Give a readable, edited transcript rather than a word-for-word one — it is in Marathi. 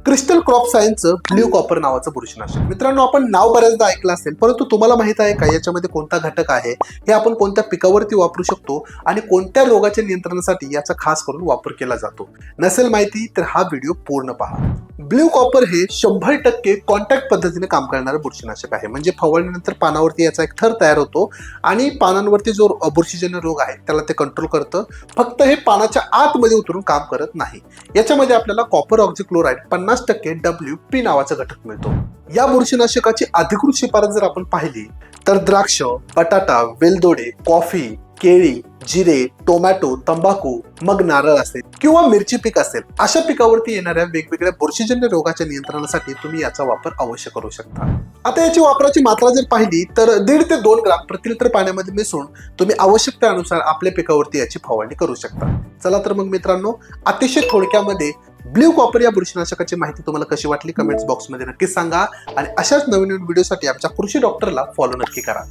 क्रिस्टल क्रॉप सायन्सचं ब्ल्यू कॉपर नावाचं बुरशीनाशक. मित्रांनो, आपण नाव बऱ्याचदा ऐकलं असेल, परंतु तुम्हाला माहित आहे का याच्यामध्ये कोणता घटक आहे, हे आपण कोणत्या पिकावरती वापरू शकतो आणि कोणत्या रोगाच्या नियंत्रणासाठी याचा खास करून वापर केला जातो? नसेल माहिती तर हा व्हिडिओ पूर्ण पहा. ब्ल्यू कॉपर हे 100% कॉन्टॅक्ट पद्धतीने काम करणारं बुरशीनाशक आहे. म्हणजे फवारणीनंतर पानावरती याचा एक थर तयार होतो आणि पानांवरती जो बुरशीजन्य रोग आहे त्याला ते कंट्रोल करतं. फक्त हे पानाच्या आतमध्ये उतरून काम करत नाही. याच्यामध्ये आपल्याला कॉपर ऑक्झिक्लोराइड 50% WP नावाचा घटक मिळतो. या बुरशीनाशकाची अधिकृत शिफारस जर आपण पाहिली तर द्राक्ष, बटाटा, वेलदोडे, कॉफी, केळी, जिरे, टोमॅटो, तंबाखू, मग नारळ असेल किंवा मिरची पीक असेल, अशा पिकावरती येणाऱ्या वेगवेगळ्या बुरशीजन्य रोगाच्या नियंत्रणासाठी तुम्ही याचा वापर अवश्य करू शकता. आता याची वापराची मात्रा जर पाहिली तर 1.5 ते 2 ग्राम प्रति लिटर पाण्यामध्ये मिसळून तुम्ही आवश्यकतेनुसार आपल्या पिकावरती याची फवारणी करू शकता. चला तर मग मित्रांनो, अतिशय थोडक्यामध्ये ब्ल्यू कॉपर या बुरशीनाशकाची माहिती तुम्हाला कशी वाटली कमेंट्स बॉक्समध्ये नक्कीच सांगा आणि अशाच नवीन व्हिडिओसाठी आमच्या कृषी डॉक्टरला फॉलो नक्की करा.